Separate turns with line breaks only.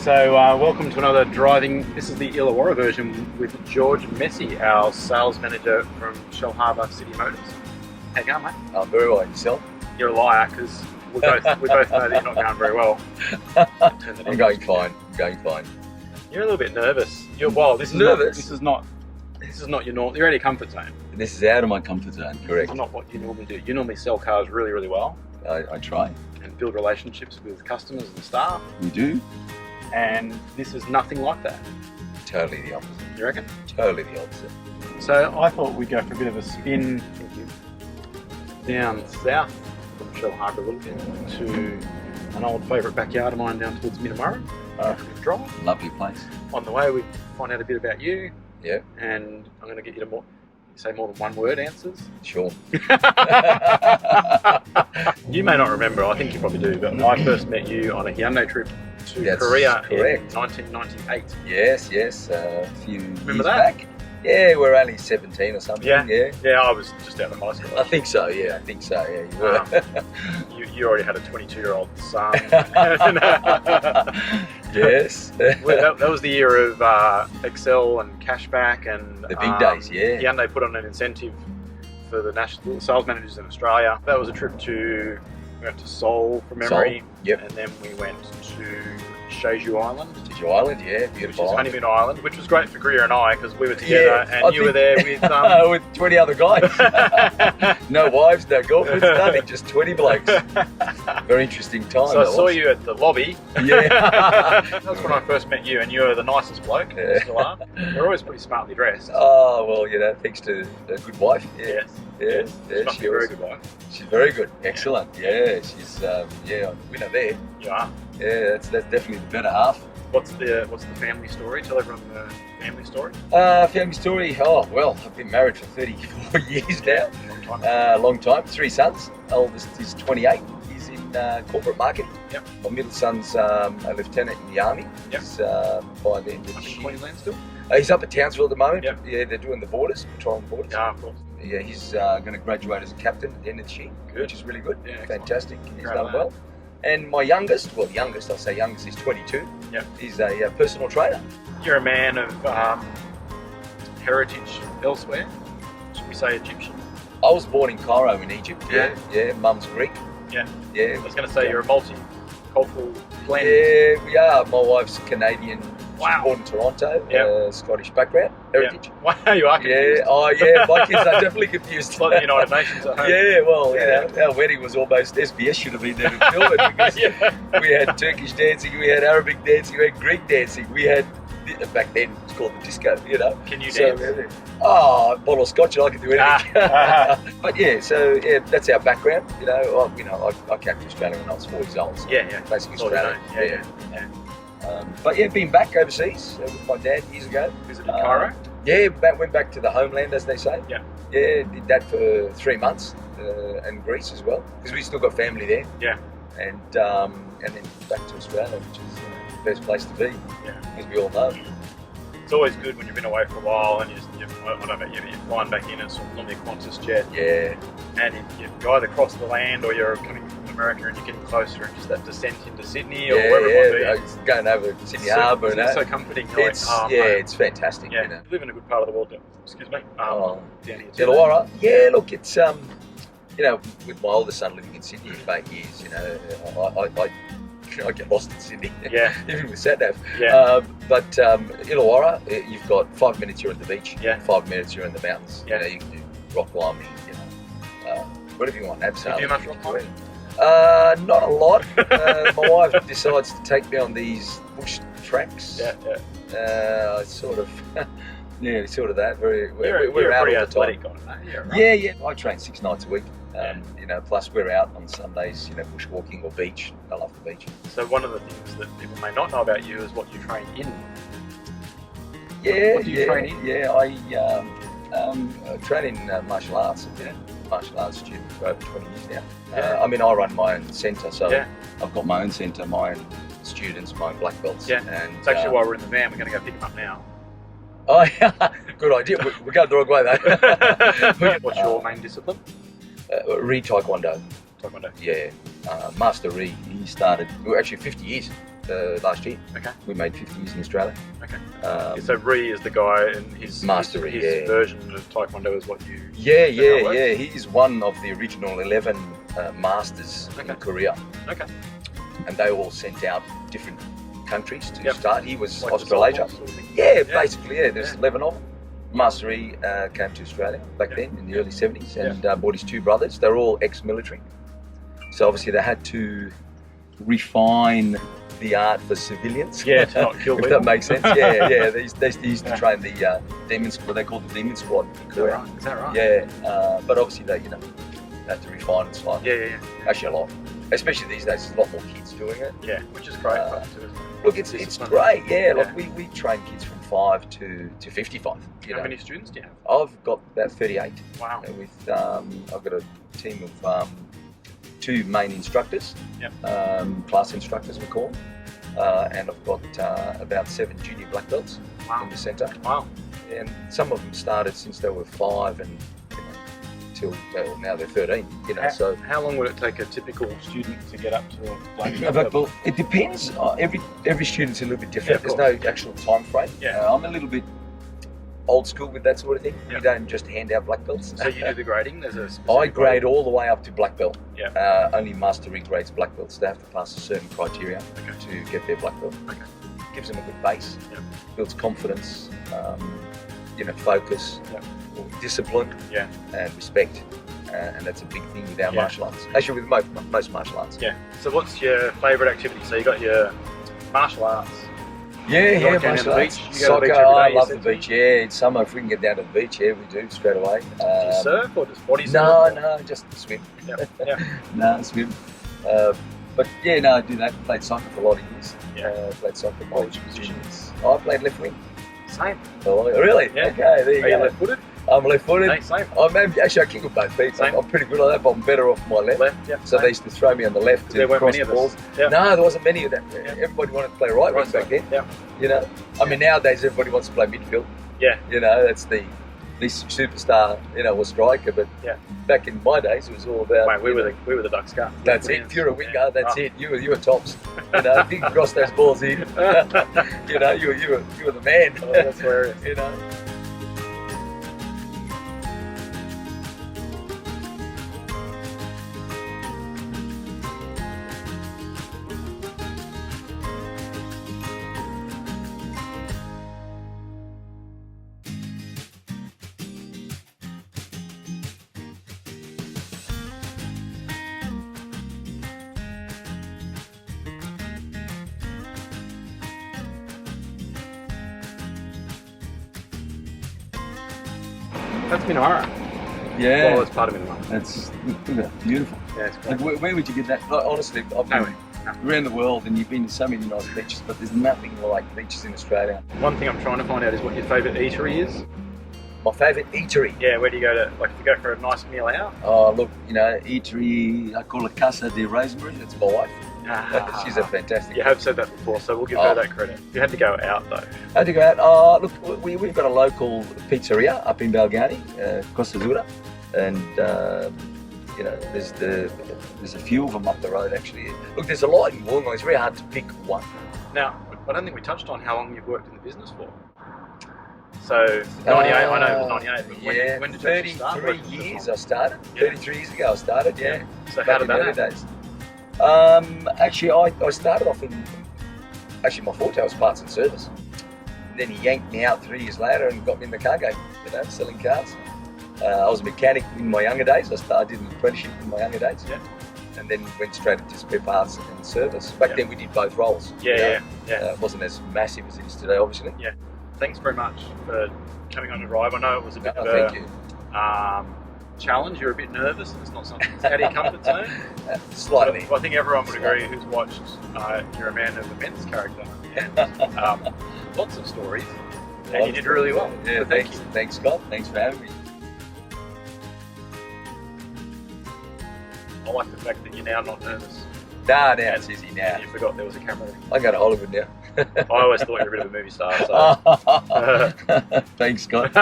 So welcome to another driving. This is the Illawarra version with George Messih, our sales manager from Shell Harbour City Motors. How you going, mate?
I'm very well. Yourself?
You're a liar because we both know that you're not going very well.
I'm going fine. Going fine.
You're a little bit nervous. You're This is
nervous.
Not your normal. You're out of your comfort zone.
This is out of my comfort zone. Correct.
It's not what you normally do. You normally sell cars really, really well
I try.
and build relationships with customers and staff.
We do.
And this is nothing like that.
Totally the opposite.
You reckon?
Totally the opposite.
So I thought we'd go for a bit of a spin down south from Shell Harbour a little bit to an old favourite backyard of mine down towards Minamurra. Drive.
Lovely place.
On the way we find out a bit about you.
Yeah.
And I'm going to get you to say more than one word answers.
Sure.
You may not remember, I think you probably do, but I first met you on a Hyundai trip to
That's
Korea
correct.
in 1998.
Yes. A few
Remember
years
that?
back. Yeah, we're only 17 or something.
Yeah.
Yeah.
Yeah, I was just out of high school.
I think so. Yeah, I think so. Yeah, you were.
You already had a 22-year-old son.
Yes.
Well, that was the year of Excel and cashback and
The big days. Yeah.
Hyundai put on an incentive for the national sales managers in Australia. That was a trip we went to Seoul from memory.
Seoul, yep.
And then we went to Jeju Island.
Jeju Island. Yeah,
Which
beautiful.
is Honeymoon Island, which was great for Greer and I because we were together and you were there with
with 20 other guys. No wives, no girlfriends, nothing, just 20 blokes. Very interesting time.
So I saw you at the lobby.
Yeah.
That's when I first met you, and you were the nicest bloke.
Yeah.
You still are. You're always pretty smartly dressed.
Oh, well, thanks to a good wife. Yeah.
Yes. She must be a very good wife.
She's very good. Excellent. Yeah, she's, winner there.
You are.
Yeah, that's definitely the better half.
What's the family story? Tell everyone the family story.
Family story. Oh, well, I've been married for 34 years now.
Long time.
Long time. 3 sons. Oldest is 28. He's in corporate marketing.
Yep.
My middle son's a lieutenant in the army.
Yep.
He's by the end of
Up
this
in
year.
Queensland still?
He's up at Townsville at the moment.
Yep.
Yeah, they're doing the borders, patrolling the borders.
Yeah, of course.
Yeah, he's going to graduate as a captain at the end of this year,
Good.
which is really good.
Yeah,
fantastic. He's
Great
done
lad.
well. And my youngest, I'll say youngest, is 22.
Yep.
He's a personal trainer.
You're a man of heritage elsewhere. Should we say Egyptian?
I was born in Cairo in Egypt.
Yeah.
Yeah, mum's Greek.
Yeah.
Yeah.
I was going to say you're a multicultural blend.
Yeah, we are. My wife's Canadian.
Wow.
She's born in Toronto.
Yep.
Scottish background, heritage.
Yeah. Wow, you are confused.
Yeah. Oh, yeah. My kids are definitely confused.
It's like the United Nations at home.
Yeah, well,
Yeah.
our wedding was almost SBS should have been there to film it because
Yeah.
we had Turkish dancing, we had Arabic dancing, we had Greek dancing, we had back then it was called the disco,
Can you
So,
dance?
a bottle of scotch and I could do anything. But that's our background. I came to Australia when I was 4 years old. So
Yeah.
basically
That's all you
Australian.
know. Yeah.
But been back overseas with my dad years ago.
Visited Cairo?
Yeah, went back to the homeland, as they say.
Yeah.
Yeah, did that for 3 months, and Greece as well, because we still got family there.
Yeah.
And then back to Australia, which is the best place to be,
Yeah.
as we all know.
It's always good when you've been away for a while and I don't know about you, but you're flying back in, it's normally a Qantas jet,
Yeah,
and you either cross the land or you're coming from America and you're getting closer and just that descent into Sydney or wherever it might be.
It's going over Sydney Harbour and
It's
that.
so comforting. You're
It's
like,
it's fantastic.
yeah.
You know.
You live in a good part of the world, excuse me.
Oh.
Down here too.
Illawarra. Yeah, look, it's with my oldest son living in Sydney for 8 years, I get lost in Sydney.
Yeah.
Even with sat-nav.
Yeah.
But Illawarra, you've got 5 minutes you're at the beach.
Yeah.
5 minutes you're in the mountains.
Yeah.
You can do rock climbing. Whatever you want.
Do you
Absolutely.
do much rock climbing?
Not a lot. My wife decides to take me on these bush tracks.
Yeah.
Sort of. Yeah, sort of that.
You're
We're
a
out
pretty
all the time.
athletic guy, aren't you? Right?
Yeah. I train 6 nights a week. Plus we're out on Sundays, bushwalking or beach. I love the beach.
So one of the things that people may not know about you is what you train in.
Yeah,
What do you train in?
Yeah, I train in martial arts. I've been a martial arts student for over 20 years now.
Yeah.
I run my own centre, so
Yeah.
I've got my own centre, my own students, my own black belts.
Yeah.
And
It's actually why we're in the van. We're going to go pick them up now.
Oh, yeah. Good idea. We're going the wrong way though.
What's your main discipline?
Re Taekwondo.
Taekwondo.
Yeah. Master Re, he started, actually 50 years last year.
Okay.
We made 50 years in Australia.
Okay. So Ree is the guy, and his
Mastery,
his version of Taekwondo is what you.
Yeah. He's one of the original 11 masters in Korea.
Okay.
And they all sent out different countries to
Yep.
start. He was
Like
Australasia.
sort of thing?
Yeah, basically, there's
Yeah.
11 of them. Mastery came to Australia back then in the early 70s and brought his two brothers. They're all ex-military. So obviously they had to refine the art for civilians.
Yeah, to not kill
if
people.
that makes sense. Yeah. They used to train the demon squad. They called the demon squad in
Is that
Korea.
right? Is that right?
Yeah, but obviously they, had to refine it slightly.
Yeah.
Actually, a lot. Especially these days, there's a lot more kids doing it.
Yeah, which is great.
Look, it's great. Yeah, like we train kids from 5 to 55.
How many students do you have?
I've got about 38.
Wow.
With I've got a team of 2 main instructors, class instructors we call them, and I've got about 7 junior black belts in the centre.
Wow.
And some of them started since they were 5 and till now they're 13. So
How long would it take a typical student to get up to a black belt?
well, it depends. Every student's a little bit different.
Yeah, of
There's no actual time frame.
Yeah.
I'm a little bit old school with that sort of thing.
Yeah.
We don't just hand out black belts.
So you do the grading? There's a
I
specific
grade all the way up to black belt.
Yeah.
Only mastery grades black belts. They have to pass a certain criteria to get their black belt.
Okay.
Gives them a good base.
Yeah.
Builds confidence. Focus.
Yeah.
Discipline.
Yeah.
And respect. And that's a big thing with our
Yeah.
martial arts. Actually, with most martial arts.
Yeah. So what's your favourite activity? So you got your martial arts.
Yeah,
like down
martial
to the
arts.
beach? You go to the beach
Soccer,
every day,
I
you
love
said
the
to me?
beach. Yeah, in summer if we can get down to the beach, we do straight away.
Do you surf or just body surf?
No, just swim.
Yeah.
No, swim. But I do that. Played soccer for a lot of years.
Yeah.
Played soccer.
What was your position?
I played left wing.
Same.
Oh, really?
Yeah.
Okay, there you
Are you
go.
left-footed?
I'm left-footed.
No, same.
Actually, I kick with both feet.
Same.
I'm pretty good at that, but I'm better off my left.
Left, yeah.
So
same.
they used to throw me on the left
There
to
weren't
cross
many
the
of us.
balls.
Yeah.
No, there wasn't many of that.
Yeah.
Everybody wanted to play right wing back then.
Yeah.
I mean, nowadays everybody wants to play midfield.
Yeah.
That's the superstar, or striker. But back in my days, it was all about.
Mate, we were the Duck Scar.
That's it. If you're a winger, that's it. You were tops. If you can cross those balls in, you were the man.
Oh, that's hilarious. That's Minara.
Yeah.
Well, it's part of Minara.
That's look at that, beautiful.
Yeah, it's great.
Like, where would you get that? Like, honestly, I've been around the world and you've been to so many nice beaches, but there's nothing like beaches in Australia.
One thing I'm trying to find out is what your favourite eatery is.
My favourite eatery.
Yeah, where do you go to? Like, if you go for a nice meal out.
Oh, look, Eatery. I call it Casa de Rosemary. That's my wife. She's a fantastic.
You have said that before, so we'll give her that credit. You had to go out though.
I had to go out. Look, we've got a local pizzeria up in Balgani, Costa Zura, and there's a few of them up the road actually. Look, there's a lot in Wollongong. It's very hard to pick one.
Now, I don't think we touched on how long you've worked in the business for. So 98, I know it was 98. But when did you actually start?
33 years I started. 33 years ago I started. Yeah.
So how did that happen?
Days. Actually, I started off in. Actually, my forte was parts and service. Then he yanked me out 3 years later and got me in the car game. Selling cars. I was a mechanic in my younger days. I did an apprenticeship in my younger days. Yeah. And then went straight into spare parts and service. Back then we did both roles.
Yeah.
It wasn't as massive as it is today, obviously.
Yeah. Thanks very much for coming on the drive. I know it was a bit of
thank you.
Challenge. You're a bit nervous. It's not something that's out of your comfort zone.
Slightly.
I think everyone would agree who's watched You're a Man of Immense character. And, lots of stories. And you did really well.
Yeah,
so thank you.
Thanks, Scott. Thanks for having me.
I like the fact that you're now not nervous.
Now it's easy now.
And you forgot there was a camera.
I go to Hollywood now.
I always thought you were a bit of a movie star. So.
Thanks, Scott.